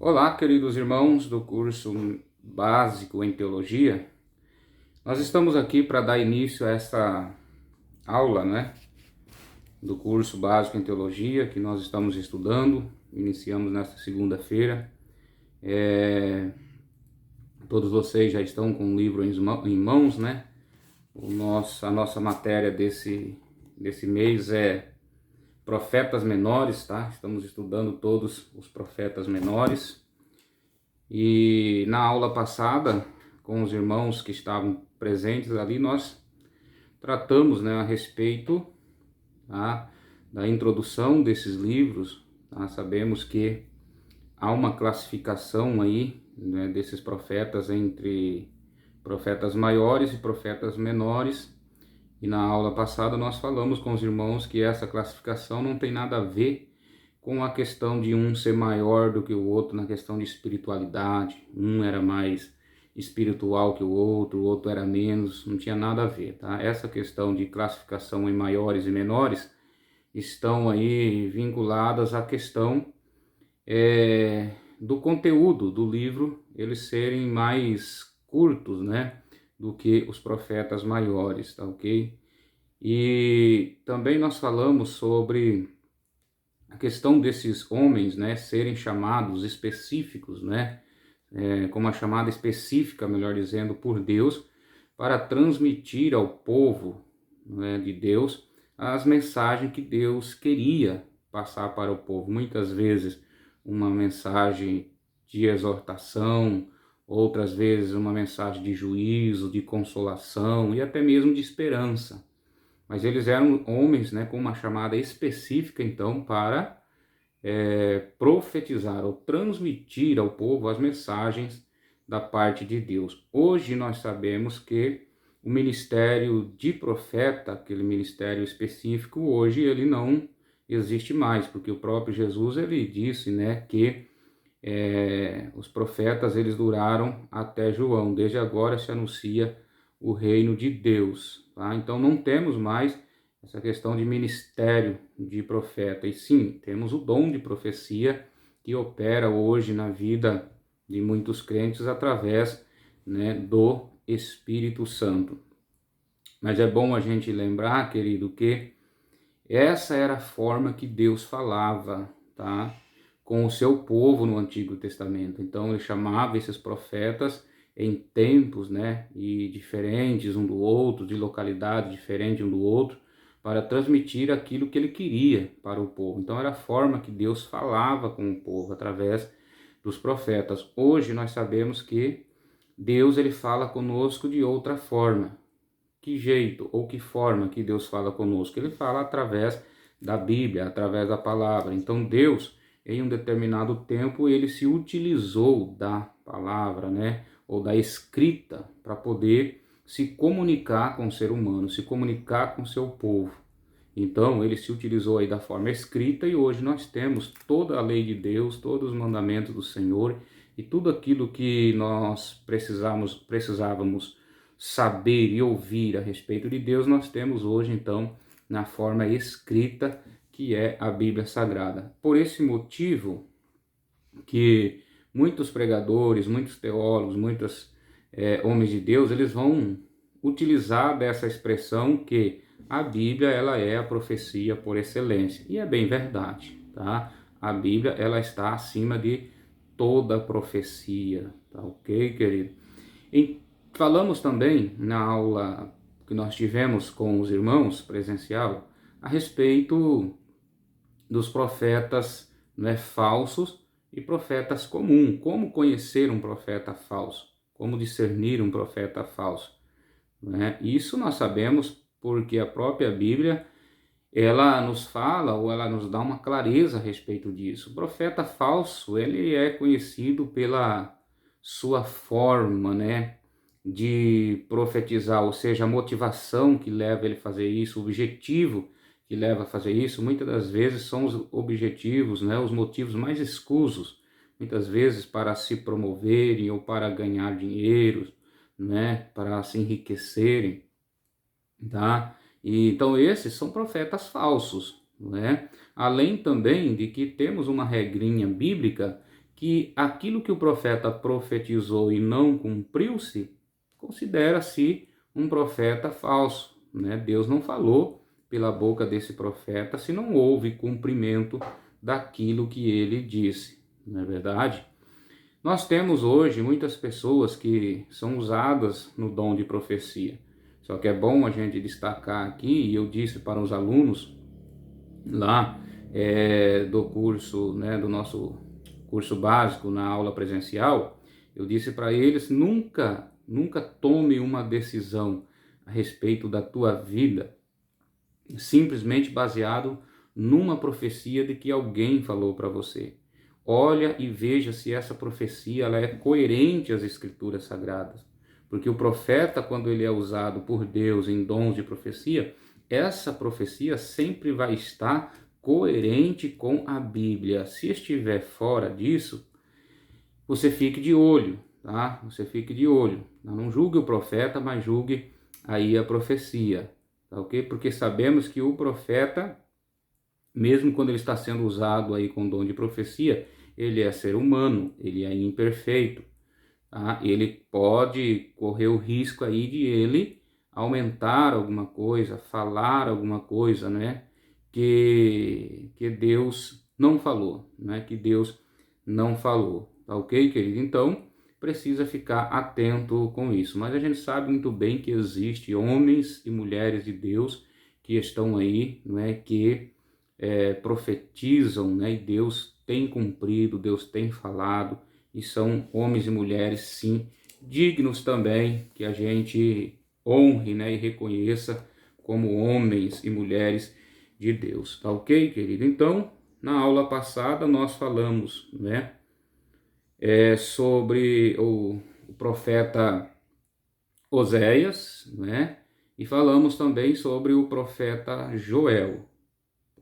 Olá, queridos irmãos do curso básico em teologia. Nós estamos aqui para dar início a essa aula, do curso básico em teologia que nós estamos estudando. Iniciamos nesta segunda-feira. Todos vocês já estão com o livro em mãos, né? A nossa matéria desse mês é profetas menores, tá? Estamos estudando todos os profetas menores. E na aula passada, com os irmãos que estavam presentes ali, nós tratamos, a respeito, tá, da introdução desses livros. Tá? Sabemos que há uma classificação aí, desses profetas entre profetas maiores e profetas menores. E na aula passada nós falamos com os irmãos que essa classificação não tem nada a ver com a questão de um ser maior do que o outro na questão de espiritualidade. Um era mais espiritual que o outro era menos, não tinha nada a ver, tá? Essa questão de classificação em maiores e menores estão aí vinculadas à questão do conteúdo do livro, eles serem mais curtos, do que os profetas maiores, tá ok? E também nós falamos sobre a questão desses homens, serem chamados específicos, com uma chamada específica, melhor dizendo, por Deus, para transmitir ao povo, de Deus as mensagens que Deus queria passar para o povo. Muitas vezes uma mensagem de exortação, outras vezes uma mensagem de juízo, de consolação e até mesmo de esperança. Mas eles eram homens, com uma chamada específica, então, para profetizar ou transmitir ao povo as mensagens da parte de Deus. Hoje nós sabemos que o ministério de profeta, aquele ministério específico, hoje ele não existe mais, porque o próprio Jesus ele disse, que os profetas eles duraram até João. Desde agora se anuncia o reino de Deus, tá? Então não temos mais essa questão de ministério de profeta, e sim, temos o dom de profecia que opera hoje na vida de muitos crentes através, do Espírito Santo. Mas é bom a gente lembrar, querido, que essa era a forma que Deus falava, tá? Com o seu povo no Antigo Testamento. Então ele chamava esses profetas em tempos, e diferentes um do outro, de localidade diferente um do outro, para transmitir aquilo que ele queria para o povo. Então era a forma que Deus falava com o povo através dos profetas. Hoje nós sabemos que Deus ele fala conosco de outra forma. Que jeito ou que forma que Deus fala conosco? Ele fala através da Bíblia, através da palavra. Então Deus, em um determinado tempo, ele se utilizou da palavra, ou da escrita, para poder se comunicar com o ser humano, se comunicar com o seu povo. Então ele se utilizou aí da forma escrita, e hoje nós temos toda a lei de Deus, todos os mandamentos do Senhor e tudo aquilo que nós precisávamos saber e ouvir a respeito de Deus, nós temos hoje então na forma escrita, que é a Bíblia Sagrada. Por esse motivo que muitos pregadores, muitos teólogos, muitos homens de Deus, eles vão utilizar dessa expressão que a Bíblia ela é a profecia por excelência. E é bem verdade, tá? A Bíblia ela está acima de toda profecia, tá ok, querido? Falamos também na aula que nós tivemos com os irmãos presencial a respeito dos profetas falsos e profetas comuns. Como conhecer um profeta falso? Como discernir um profeta falso? Isso nós sabemos porque a própria Bíblia ela nos fala ou ela nos dá uma clareza a respeito disso. O profeta falso ele é conhecido pela sua forma, de profetizar, ou seja, a motivação que leva ele a fazer isso, o objetivo que leva a fazer isso, muitas das vezes são os objetivos, os motivos mais escusos, muitas vezes para se promoverem ou para ganhar dinheiro, para se enriquecerem, tá? E, então esses são profetas falsos, Além também de que temos uma regrinha bíblica que aquilo que o profeta profetizou e não cumpriu-se, considera-se um profeta falso, né? Deus não falou pela boca desse profeta se não houve cumprimento daquilo que ele disse, não é verdade? Nós temos hoje muitas pessoas que são usadas no dom de profecia. Só que é bom a gente destacar aqui, e eu disse para os alunos lá do curso, né, do nosso curso básico na aula presencial, eu disse para eles, nunca tome uma decisão a respeito da tua vida simplesmente baseado numa profecia de que alguém falou para você. Olha e veja se essa profecia ela é coerente às escrituras sagradas. Porque o profeta, quando ele é usado por Deus em dons de profecia, essa profecia sempre vai estar coerente com a Bíblia. Se estiver fora disso, você fique de olho, tá? Você fique de olho. Não julgue o profeta, mas julgue aí a profecia, tá ok? Porque sabemos que o profeta, mesmo quando ele está sendo usado aí com dom de profecia, ele é ser humano, ele é imperfeito, tá? Ele pode correr o risco aí de ele aumentar alguma coisa, falar alguma coisa, né? Que Deus não falou, né? Que Deus não falou, tá ok, querido? Então, precisa ficar atento com isso. Mas a gente sabe muito bem que existe homens e mulheres de Deus que estão aí, né? Que profetizam, né? E Deus tem cumprido, Deus tem falado, e são homens e mulheres, sim, dignos também que a gente honre, né? E reconheça como homens e mulheres de Deus, tá ok, querido? Então, na aula passada nós falamos, né? Sobre o profeta Oséias, né? E falamos também sobre o profeta Joel,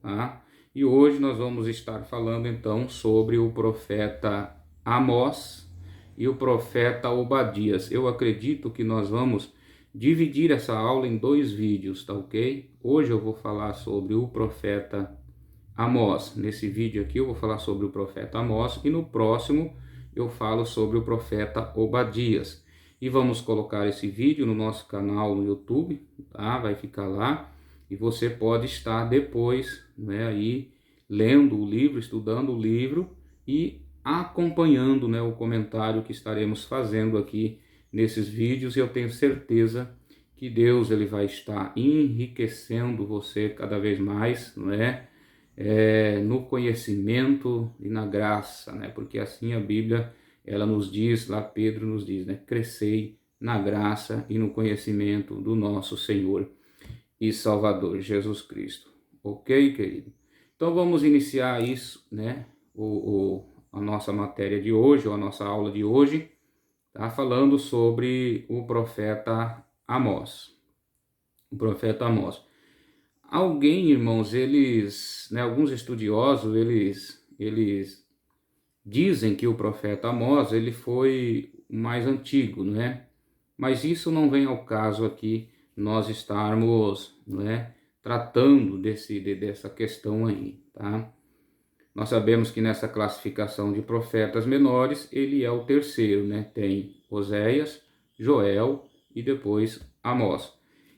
tá? E hoje nós vamos estar falando então sobre o profeta Amós e o profeta Obadias. Eu acredito que nós vamos dividir essa aula em 2 vídeos, tá ok? Hoje eu vou falar sobre o profeta Amós. Nesse vídeo aqui eu vou falar sobre o profeta Amós e no próximo eu falo sobre o profeta Obadias. E vamos colocar esse vídeo no nosso canal no YouTube, tá? Vai ficar lá. E você pode estar depois, né, aí lendo o livro, estudando o livro e acompanhando, né, o comentário que estaremos fazendo aqui nesses vídeos. E eu tenho certeza que Deus ele vai estar enriquecendo você cada vez mais, né, no conhecimento e na graça, né, porque assim a Bíblia ela nos diz, lá Pedro nos diz, né, crescei na graça e no conhecimento do nosso Senhor e Salvador Jesus Cristo. Ok, querido? Então vamos iniciar isso, né? A nossa matéria de hoje, ou a nossa aula de hoje, tá? Falando sobre o profeta Amós. O profeta Amós. Alguém, irmãos, eles, né, alguns estudiosos, eles dizem que o profeta Amós, ele foi o mais antigo, né? Mas isso não vem ao caso aqui nós estarmos, né, tratando dessa questão aí, tá? Nós sabemos que nessa classificação de profetas menores, ele é o terceiro, né? Tem Oséias, Joel e depois Amós.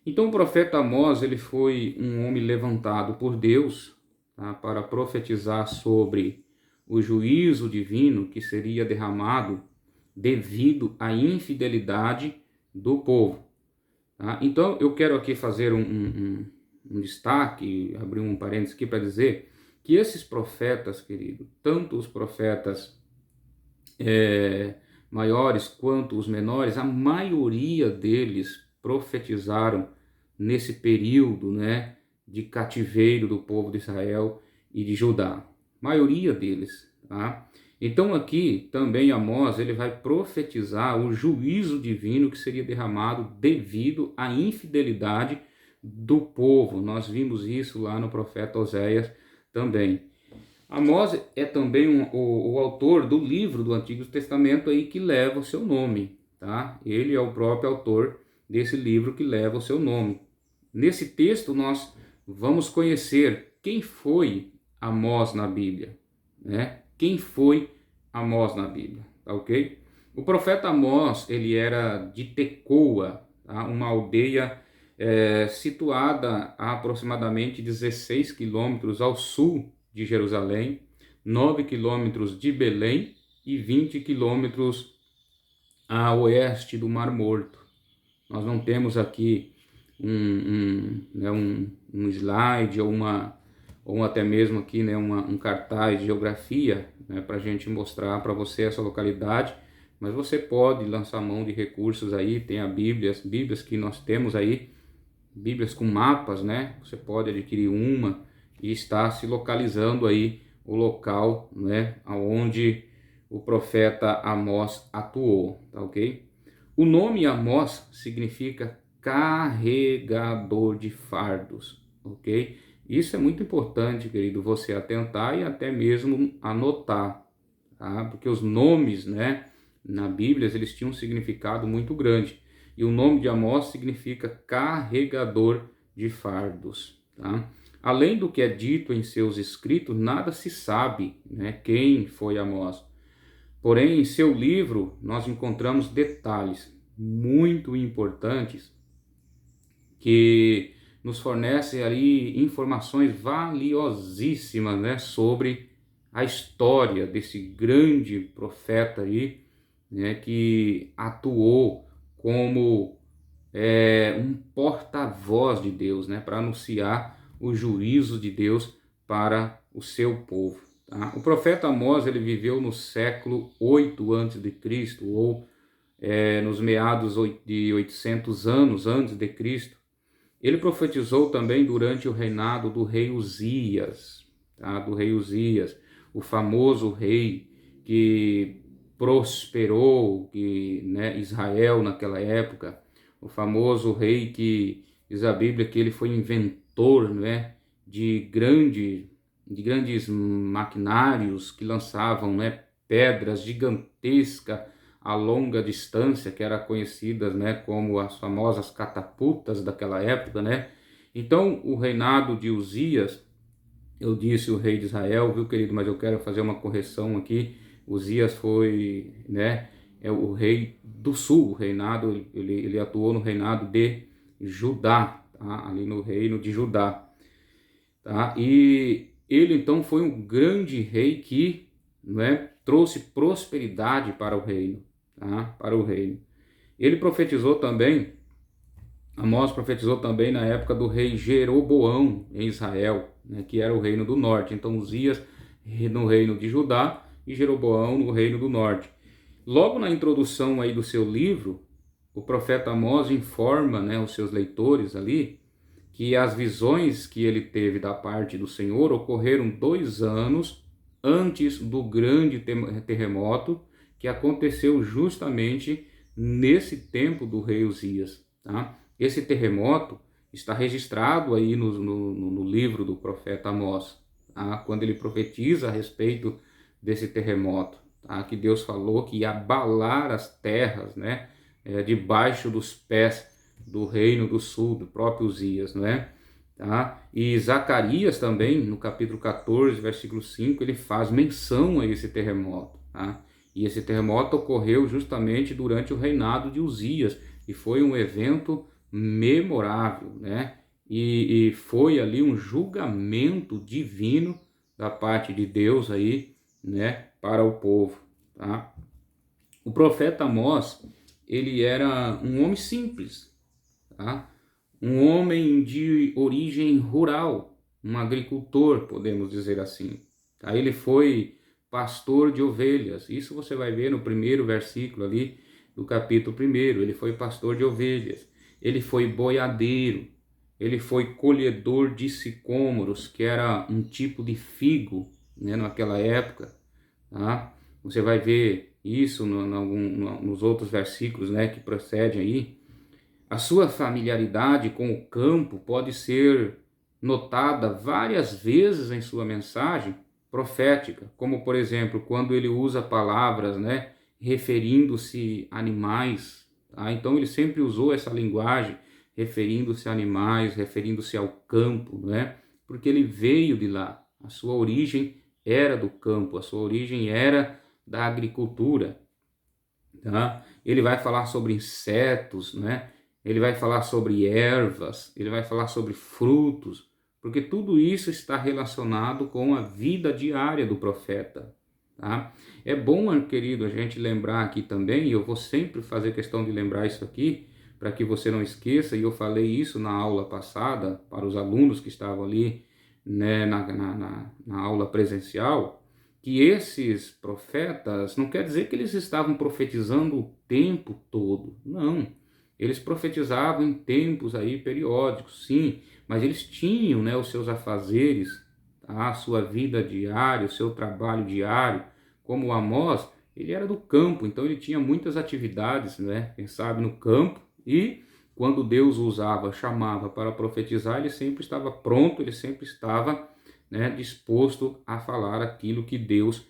Então o profeta Amós, ele foi um homem levantado por Deus, tá, para profetizar sobre o juízo divino que seria derramado devido à infidelidade do povo. Tá? Então, eu quero aqui fazer um destaque, abrir um parênteses aqui para dizer que esses profetas, querido, tanto os profetas maiores quanto os menores, a maioria deles profetizaram nesse período, né, de cativeiro do povo de Israel e de Judá. A maioria deles, tá? Então aqui também Amós ele vai profetizar o juízo divino que seria derramado devido à infidelidade do povo. Nós vimos isso lá no profeta Oséias também. Amós é também o autor do livro do Antigo Testamento aí que leva o seu nome, tá? Ele é o próprio autor desse livro que leva o seu nome. Nesse texto nós vamos conhecer quem foi Amós na Bíblia, né? Quem foi Amós na Bíblia, tá ok? O profeta Amós, ele era de Tecoa, tá? Uma aldeia situada a aproximadamente 16 quilômetros ao sul de Jerusalém, 9 quilômetros de Belém e 20 quilômetros a oeste do Mar Morto. Nós não temos aqui um slide ou até mesmo aqui, né, um cartaz de geografia, né, para a gente mostrar para você essa localidade, mas você pode lançar mão de recursos aí, tem as Bíblias que nós temos aí, Bíblias com mapas, né? Você pode adquirir uma e está se localizando aí o local, né, aonde o profeta Amós atuou, tá ok? O nome Amós significa carregador de fardos, ok? Isso é muito importante, querido, você atentar e até mesmo anotar, tá? Porque os nomes, né, na Bíblia, eles tinham um significado muito grande. E o nome de Amós significa carregador de fardos, tá? Além do que é dito em seus escritos, nada se sabe, né, quem foi Amós. Porém, em seu livro, nós encontramos detalhes muito importantes que nos fornecem ali informações valiosíssimas, né, sobre a história desse grande profeta aí, né, que atuou como um porta-voz de Deus, né, para anunciar o juízo de Deus para o seu povo. Tá? O profeta Amós, ele viveu no século 8 a.C., ou nos meados de 800 anos antes de Cristo. Ele profetizou também durante o reinado do rei Uzias, tá? Do rei Uzias, o famoso rei que prosperou né, Israel naquela época, o famoso rei que diz a Bíblia que ele foi inventor, né, de grandes maquinários que lançavam, né, pedras gigantescas a longa distância, que era conhecidas, né, como as famosas catapultas daquela época, né? Então, o reinado de Uzias, eu disse o rei de Israel, viu, querido, mas eu quero fazer uma correção aqui. Uzias foi, né, o rei do sul, o reinado, ele atuou no reinado de Judá, tá? Ali no reino de Judá, tá? E ele então foi um grande rei que, né, trouxe prosperidade para o reino, tá? Para o reino. Ele profetizou também, Amós profetizou também na época do rei Jeroboão em Israel, né, que era o reino do norte. Então Uzias no reino de Judá e Jeroboão no reino do norte. Logo na introdução aí do seu livro, o profeta Amós informa, né, os seus leitores ali que as visões que ele teve da parte do Senhor ocorreram 2 anos antes do grande terremoto que aconteceu justamente nesse tempo do rei Uzias, tá? Esse terremoto está registrado aí no livro do profeta Amós, tá? Quando ele profetiza a respeito desse terremoto, tá? Que Deus falou que ia abalar as terras, né? Debaixo dos pés do reino do sul, do próprio Uzias, não é? Tá? E Zacarias também, no capítulo 14, versículo 5, ele faz menção a esse terremoto, tá? E esse terremoto ocorreu justamente durante o reinado de Uzias, e foi um evento memorável, né? E foi ali um julgamento divino da parte de Deus aí, né, para o povo, tá? O profeta Amós, ele era um homem simples, tá? Um homem de origem rural, um agricultor, podemos dizer assim. Tá? Ele foi pastor de ovelhas. Isso você vai ver no primeiro versículo ali do capítulo 1. Ele foi pastor de ovelhas. Ele foi boiadeiro. Ele foi colhedor de sicômoros, que era um tipo de figo, né, naquela época. Tá? Você vai ver isso nos outros versículos, né, que procedem aí. A sua familiaridade com o campo pode ser notada várias vezes em sua mensagem profética, como por exemplo, quando ele usa palavras, né, referindo-se a animais, tá? Então ele sempre usou essa linguagem, referindo-se a animais, referindo-se ao campo, né? Porque ele veio de lá, a sua origem era do campo, a sua origem era da agricultura, tá? Ele vai falar sobre insetos, né? Ele vai falar sobre ervas, ele vai falar sobre frutos, porque tudo isso está relacionado com a vida diária do profeta, tá? É bom, querido, a gente lembrar aqui também, e eu vou sempre fazer questão de lembrar isso aqui, para que você não esqueça, e eu falei isso na aula passada, para os alunos que estavam ali, né, na aula presencial, que esses profetas, não quer dizer que eles estavam profetizando o tempo todo, não. Eles profetizavam em tempos aí periódicos, sim, mas eles tinham, né, os seus afazeres, tá? A sua vida diária, o seu trabalho diário. Como o Amós, ele era do campo, então ele tinha muitas atividades, né, quem sabe no campo, e quando Deus o usava, chamava para profetizar, ele sempre estava pronto, ele sempre estava, né, disposto a falar aquilo que Deus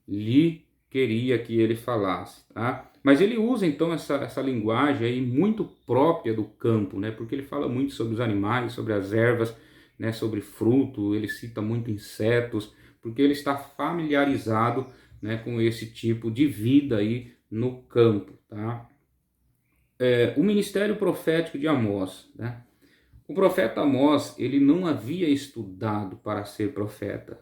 lhe queria que ele falasse, tá? Mas ele usa então essa linguagem aí muito própria do campo, né? Porque ele fala muito sobre os animais, sobre as ervas, né? Sobre fruto, ele cita muito insetos, porque ele está familiarizado, né, com esse tipo de vida aí no campo, tá? O ministério profético de Amós, né? O profeta Amós, ele não havia estudado para ser profeta,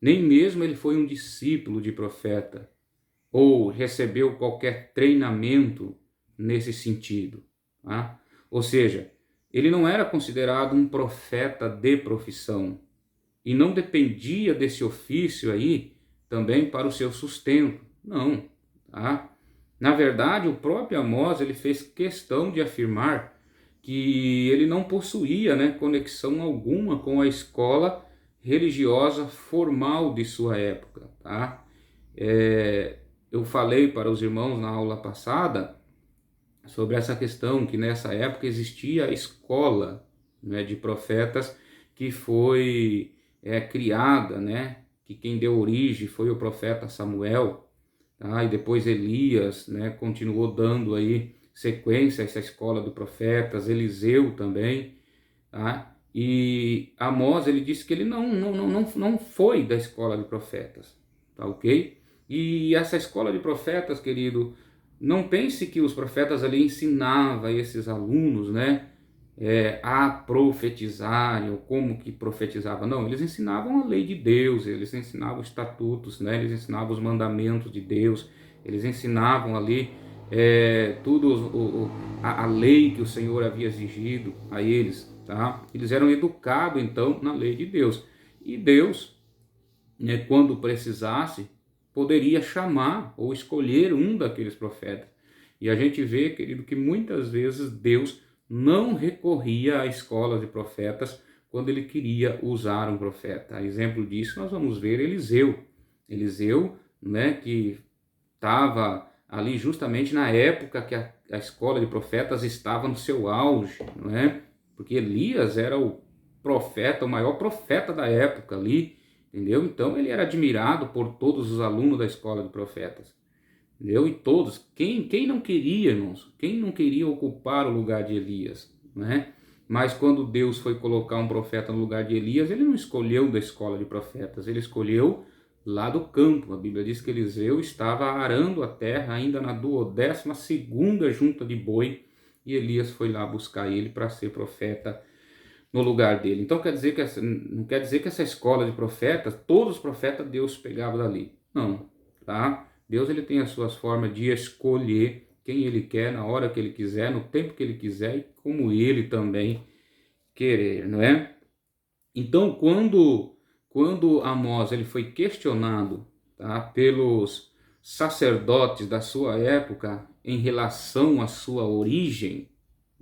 nem mesmo ele foi um discípulo de profeta, ou recebeu qualquer treinamento nesse sentido, tá? Ou seja, ele não era considerado um profeta de profissão e não dependia desse ofício aí também para o seu sustento, não, tá? Na verdade, o próprio Amós ele fez questão de afirmar que ele não possuía, né, conexão alguma com a escola religiosa formal de sua época, tá? Eu falei para os irmãos na aula passada sobre essa questão que nessa época existia a escola, né, de profetas que foi criada, né, que quem deu origem foi o profeta Samuel, tá? E depois Elias, né, continuou dando aí sequência a essa escola de profetas, Eliseu também, tá? E Amós, ele disse que ele não foi da escola de profetas, tá ok? E essa escola de profetas, querido, não pense que os profetas ali ensinavam esses alunos, né, a profetizarem, ou como que profetizava. Não, eles ensinavam a lei de Deus, eles ensinavam os estatutos, né, eles ensinavam os mandamentos de Deus, eles ensinavam ali tudo a lei que o Senhor havia exigido a eles, tá? Eles eram educados então na lei de Deus. E Deus, né, quando precisasse, poderia chamar ou escolher um daqueles profetas. E a gente vê, querido, que muitas vezes Deus não recorria à escola de profetas quando ele queria usar um profeta. A exemplo disso, nós vamos ver Eliseu. Eliseu, né, que estava ali justamente na época que a escola de profetas estava no seu auge, não é? Porque Elias era o profeta, o maior profeta da época ali, entendeu? Então ele era admirado por todos os alunos da escola de profetas, entendeu? E todos, quem não queria, irmãos, quem não queria ocupar o lugar de Elias, né? Mas quando Deus foi colocar um profeta no lugar de Elias, ele não escolheu da escola de profetas, ele escolheu lá do campo. A Bíblia diz que Eliseu estava arando a terra ainda na 12ª junta de boi, e Elias foi lá buscar ele para ser profeta no lugar dele. Então não quer dizer que essa escola de profetas, todos os profetas Deus pegava dali. Não, tá? Deus ele tem as suas formas de escolher quem ele quer, na hora que ele quiser, no tempo que ele quiser e como ele também querer, não é? Então, quando Amós ele foi questionado, tá, pelos sacerdotes da sua época em relação à sua origem,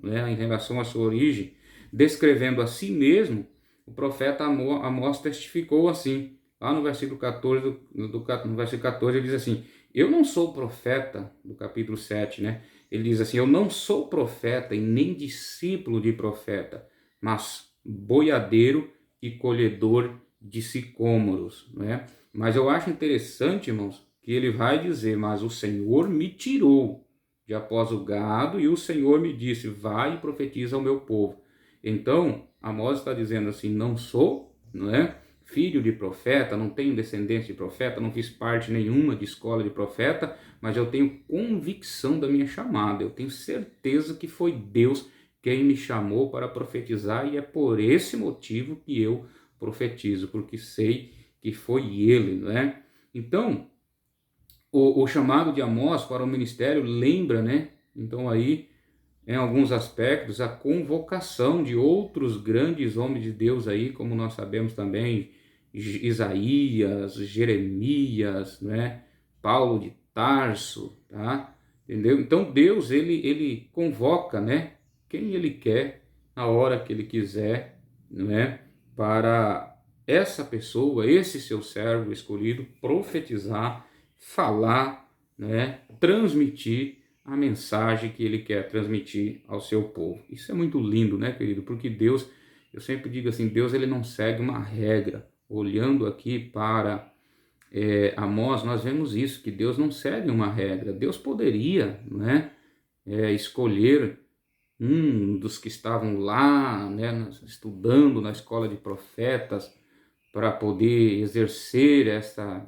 né, em relação à sua origem, descrevendo a si mesmo, o profeta Amós testificou assim, lá no versículo 14, no versículo 14 ele diz assim: eu não sou profeta, do capítulo 7, né? Ele diz assim: eu não sou profeta e nem discípulo de profeta, mas boiadeiro e colhedor de sicômoros, né? Mas eu acho interessante, irmãos, que ele vai dizer: mas o Senhor me tirou de após o gado, e o Senhor me disse: vai e profetiza ao meu povo. Então, Amós está dizendo assim: não sou, não é, filho de profeta, não tenho descendência de profeta, não fiz parte nenhuma de escola de profeta, mas eu tenho convicção da minha chamada, eu tenho certeza que foi Deus quem me chamou para profetizar, e é por esse motivo que eu profetizo, porque sei que foi Ele, né? Então, o chamado de Amós para o ministério lembra, né? Então aí, em alguns aspectos, a convocação de outros grandes homens de Deus aí, como nós sabemos também, Isaías, Jeremias, né? Paulo de Tarso, tá? Entendeu? Então Deus, ele convoca, né? Quem ele quer, na hora que ele quiser, né? Para essa pessoa, esse seu servo escolhido, profetizar, falar, né? Transmitir a mensagem que ele quer transmitir ao seu povo. Isso é muito lindo, né, querido? Porque Deus, eu sempre digo assim, Deus ele não segue uma regra. Olhando aqui para Amós, nós vemos isso, que Deus não segue uma regra. Deus poderia, né, escolher um dos que estavam lá, né, estudando na escola de profetas, para poder exercer essa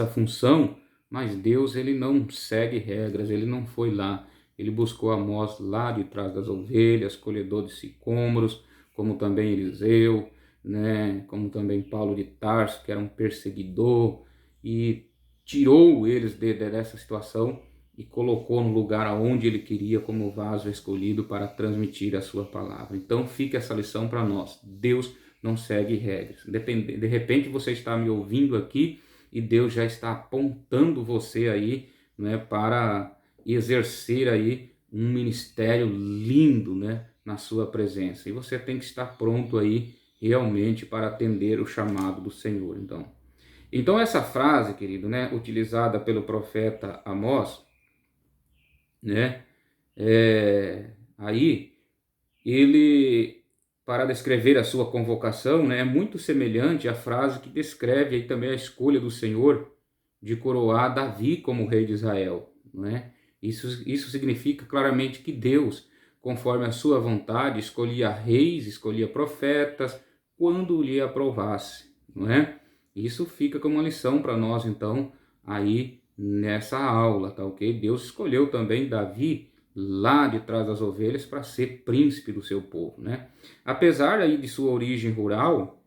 função, mas Deus ele não segue regras, ele não foi lá, ele buscou Amós lá de trás das ovelhas, colhedor de sicômoros, como também Eliseu, né, como também Paulo de Tarso, que era um perseguidor, e tirou eles dessa situação e colocou no lugar aonde ele queria como vaso escolhido para transmitir a sua palavra. Então fica essa lição para nós, Deus não segue regras. De repente você está me ouvindo aqui e Deus já está apontando você aí, né, para exercer aí um ministério lindo, né, na sua presença. E você tem que estar pronto aí realmente para atender o chamado do Senhor. Então essa frase, querido, né, utilizada pelo profeta Amós, né, aí ele, para descrever a sua convocação, né, é muito semelhante à frase que descreve aí também a escolha do Senhor de coroar Davi como rei de Israel, né? Isso significa claramente que Deus, conforme a sua vontade, escolhia reis, escolhia profetas, quando lhe aprovasse, não é? Isso fica como uma lição para nós, então, aí nessa aula, tá ok? Deus escolheu também Davi lá de trás das ovelhas para ser príncipe do seu povo, né? Apesar aí de sua origem rural,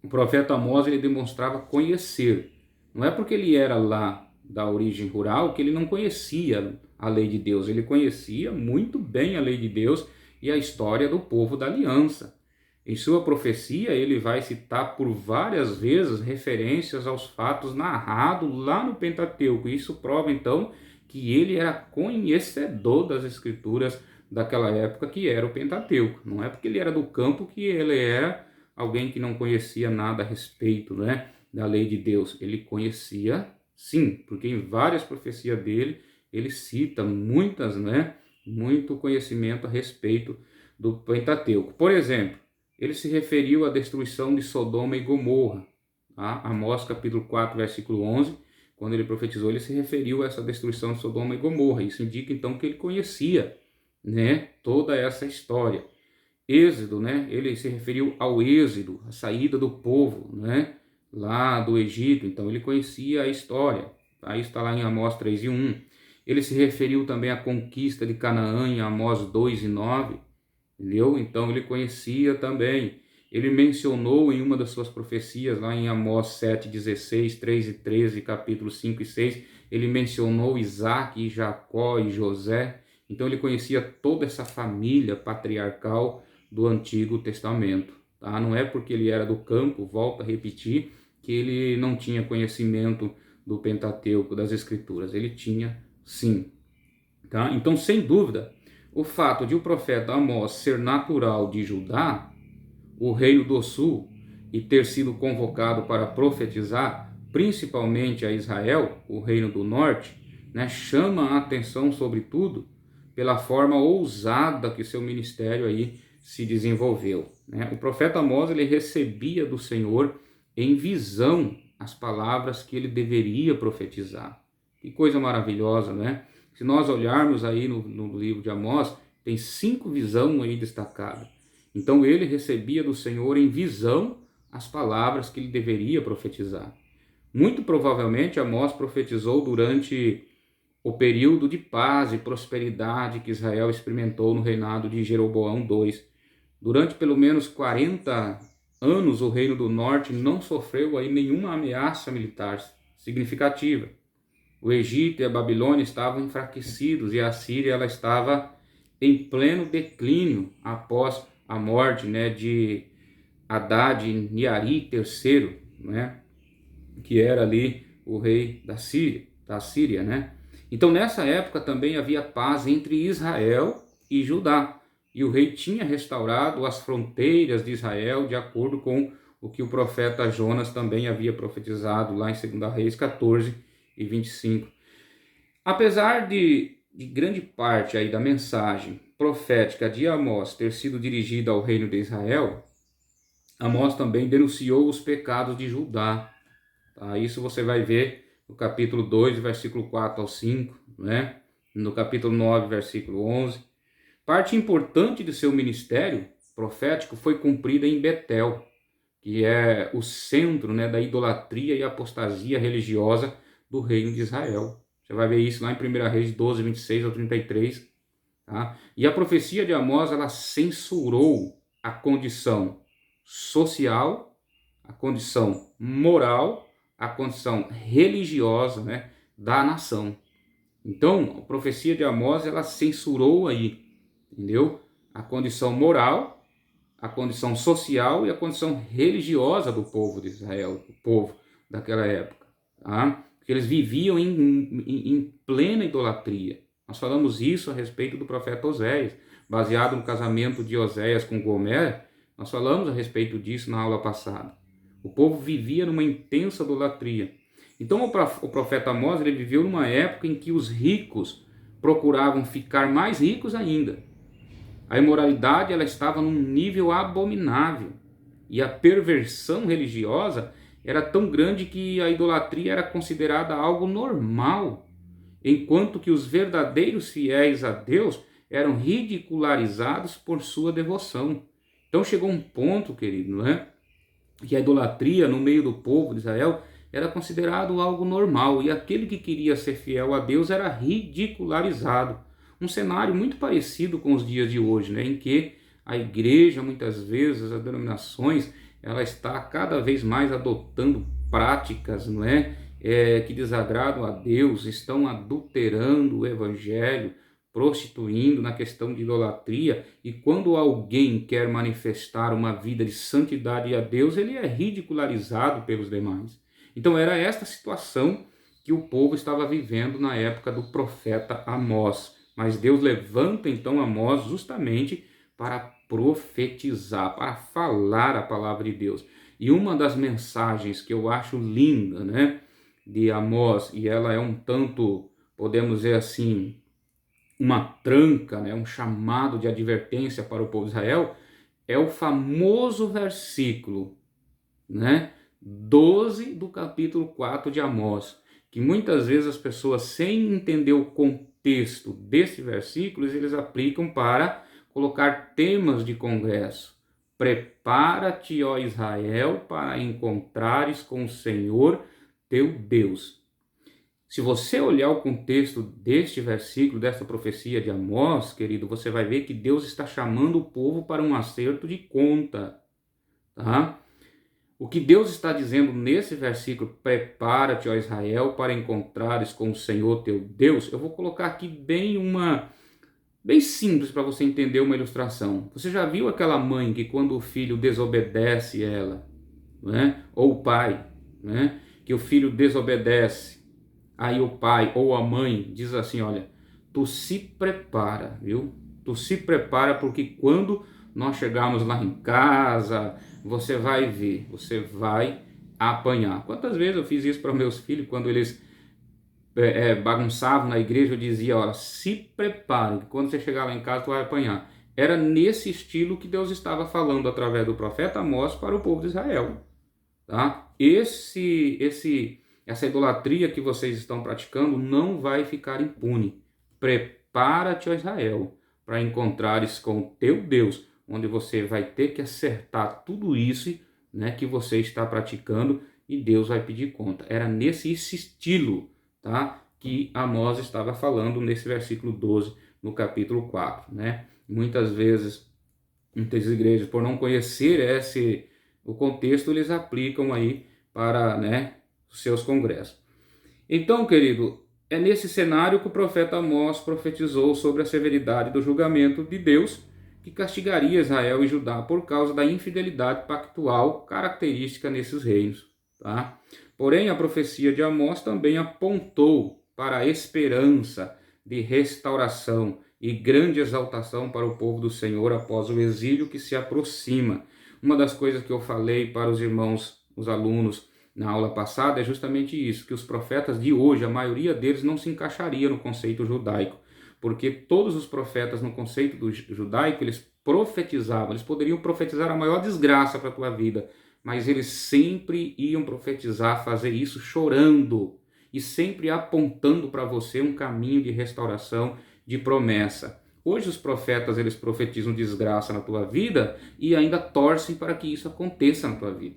o profeta Amós ele demonstrava conhecer. Não é porque ele era lá da origem rural que ele não conhecia a lei de Deus. Ele conhecia muito bem a lei de Deus e a história do povo da aliança. Em sua profecia, ele vai citar por várias vezes referências aos fatos narrados lá no Pentateuco. Isso prova, então, que ele era conhecedor das escrituras daquela época, que era o Pentateuco. Não é porque ele era do campo que ele era alguém que não conhecia nada a respeito, né, da lei de Deus. Ele conhecia, sim, porque em várias profecias dele, ele cita muitas, né, muito conhecimento a respeito do Pentateuco. Por exemplo, ele se referiu à destruição de Sodoma e Gomorra. Tá? Amós capítulo 4, versículo 11, quando ele profetizou, ele se referiu a essa destruição de Sodoma e Gomorra. Isso indica então que ele conhecia, né, toda essa história. Êxodo, né, ele se referiu ao êxodo, a saída do povo, né, lá do Egito. Então ele conhecia a história. Aí está lá em Amós 3 e 1. Ele se referiu também à conquista de Canaã em Amós 2 e 9. Entendeu? Então ele conhecia também. Ele mencionou em uma das suas profecias, lá em Amós 7:16, 3 e 13, capítulo 5 e 6, ele mencionou Isaac e Jacó e José. Então ele conhecia toda essa família patriarcal do Antigo Testamento. Tá? Não é porque ele era do campo, volto a repetir, que ele não tinha conhecimento do Pentateuco, das Escrituras. Ele tinha sim. Tá? Então, sem dúvida, o fato de o profeta Amós ser natural de Judá, o reino do sul, e ter sido convocado para profetizar, principalmente a Israel, o reino do norte, né, chama a atenção, sobretudo, pela forma ousada que seu ministério aí se desenvolveu. Né? O profeta Amós ele recebia do Senhor em visão as palavras que ele deveria profetizar. Que coisa maravilhosa, né? Se nós olharmos aí no livro de Amós, tem 5 visões aí destacadas. Então ele recebia do Senhor em visão as palavras que ele deveria profetizar. Muito provavelmente Amós profetizou durante o período de paz e prosperidade que Israel experimentou no reinado de Jeroboão II. Durante pelo menos 40 anos, o Reino do Norte não sofreu aí nenhuma ameaça militar significativa. O Egito e a Babilônia estavam enfraquecidos e a Síria ela estava em pleno declínio após a morte, de Hadad-Niari III, que era ali o rei da Síria, né? Então nessa época também havia paz entre Israel e Judá, e o rei tinha restaurado as fronteiras de Israel de acordo com o que o profeta Jonas também havia profetizado lá em 2 Reis 14 e 25. Apesar de grande parte aí da mensagem profética de Amós ter sido dirigida ao reino de Israel, Amós também denunciou os pecados de Judá. Tá? Isso você vai ver no capítulo 2, versículo 4 ao 5, no capítulo 9, versículo 11. Parte importante de seu ministério profético foi cumprida em Betel, que é o centro, da idolatria e apostasia religiosa do reino de Israel. Você vai ver isso lá em 1 Reis 12, 26 ao 33. Tá? E a profecia de Amós, ela censurou a condição social, a condição moral, a condição religiosa, da nação. Então, a profecia de Amós, ela censurou aí, entendeu? A condição moral, a condição social e a condição religiosa do povo de Israel, do povo daquela época, tá? Porque eles viviam em plena idolatria. Nós falamos isso a respeito do profeta Oséias, baseado no casamento de Oséias com Gomer. Nós falamos a respeito disso na aula passada. O povo vivia numa intensa idolatria. Então o profeta Amós, ele viveu numa época em que os ricos procuravam ficar mais ricos ainda. A imoralidade ela estava num nível abominável. E a perversão religiosa era tão grande que a idolatria era considerada algo normal, enquanto que os verdadeiros fiéis a Deus eram ridicularizados por sua devoção. Então chegou um ponto, querido, que a idolatria no meio do povo de Israel era considerado algo normal, e aquele que queria ser fiel a Deus era ridicularizado. Um cenário muito parecido com os dias de hoje, em que a igreja, muitas vezes, as denominações, ela está cada vez mais adotando práticas, que desagradam a Deus, estão adulterando o evangelho, prostituindo na questão de idolatria, e quando alguém quer manifestar uma vida de santidade a Deus, ele é ridicularizado pelos demais. Então era esta situação que o povo estava vivendo na época do profeta Amós. Mas Deus levanta então Amós justamente para profetizar, para falar a palavra de Deus. E uma das mensagens que eu acho linda, de Amós, e ela é um tanto, podemos dizer assim, uma tranca, um chamado de advertência para o povo de Israel, é o famoso versículo, 12 do capítulo 4 de Amós, que muitas vezes as pessoas, sem entender o contexto desse versículo, eles aplicam para colocar temas de congresso. Prepara-te, ó Israel, para encontrares com o Senhor teu Deus. Se você olhar o contexto deste versículo, desta profecia de Amós, querido, você vai ver que Deus está chamando o povo para um acerto de conta, tá? O que Deus está dizendo nesse versículo, prepara-te, ó Israel, para encontrares com o Senhor teu Deus, eu vou colocar aqui bem simples para você entender uma ilustração. Você já viu aquela mãe que quando o filho desobedece ela, ou o pai, que o filho desobedece, aí o pai ou a mãe diz assim, olha, tu se prepara, viu? Tu se prepara porque quando nós chegarmos lá em casa, você vai ver, você vai apanhar. Quantas vezes eu fiz isso para meus filhos, quando eles bagunçavam na igreja, eu dizia, olha, se prepare, que quando você chegar lá em casa, tu vai apanhar. Era nesse estilo que Deus estava falando através do profeta Amós para o povo de Israel. Tá? Essa idolatria que vocês estão praticando não vai ficar impune. Prepara-te, ó Israel, para encontrares com o teu Deus, onde você vai ter que acertar tudo isso né, que você está praticando e Deus vai pedir conta. Era nesse estilo, tá, que Amós estava falando nesse versículo 12, no capítulo 4, né? Muitas vezes, muitas igrejas, por não conhecer o contexto, eles aplicam aí para, né, os seus congressos. Então, querido, é nesse cenário que o profeta Amós profetizou sobre a severidade do julgamento de Deus, que castigaria Israel e Judá por causa da infidelidade pactual característica nesses reinos. Tá? Porém, a profecia de Amós também apontou para a esperança de restauração e grande exaltação para o povo do Senhor após o exílio que se aproxima. Uma das coisas que eu falei para os irmãos, os alunos, na aula passada é justamente isso, que os profetas de hoje, a maioria deles não se encaixaria no conceito judaico, porque todos os profetas no conceito do judaico, eles profetizavam, eles poderiam profetizar a maior desgraça para a tua vida, mas eles sempre iam profetizar, fazer isso chorando e sempre apontando para você um caminho de restauração, de promessa. Hoje os profetas, eles profetizam desgraça na tua vida e ainda torcem para que isso aconteça na tua vida.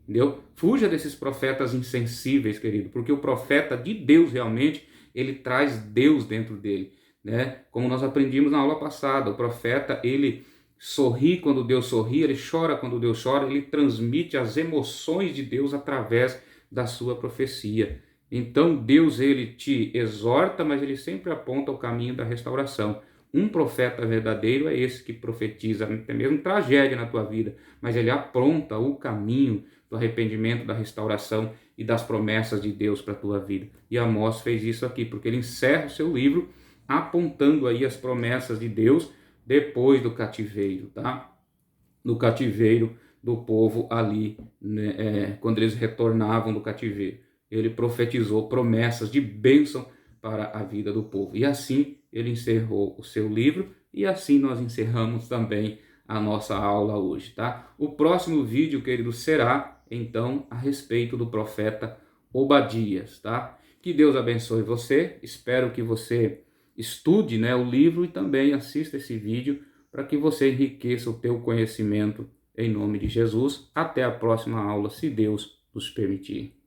Entendeu? Fuja desses profetas insensíveis, querido, porque o profeta de Deus realmente, ele traz Deus dentro dele, né? Como nós aprendimos na aula passada, o profeta, ele sorri quando Deus sorri, ele chora quando Deus chora, ele transmite as emoções de Deus através da sua profecia. Então Deus, ele te exorta, mas ele sempre aponta o caminho da restauração. Um profeta verdadeiro é esse que profetiza até mesmo tragédia na tua vida, mas ele apronta o caminho do arrependimento, da restauração e das promessas de Deus para a tua vida. E Amós fez isso aqui, porque ele encerra o seu livro apontando aí as promessas de Deus depois do cativeiro, tá? No cativeiro do povo ali, né, quando eles retornavam do cativeiro. Ele profetizou promessas de bênção para a vida do povo. E assim ele encerrou o seu livro e assim nós encerramos também a nossa aula hoje, tá? O próximo vídeo, querido, será então a respeito do profeta Obadias, tá? Que Deus abençoe você. Espero que você estude, né, o livro e também assista esse vídeo para que você enriqueça o teu conhecimento em nome de Jesus. Até a próxima aula, se Deus nos permitir.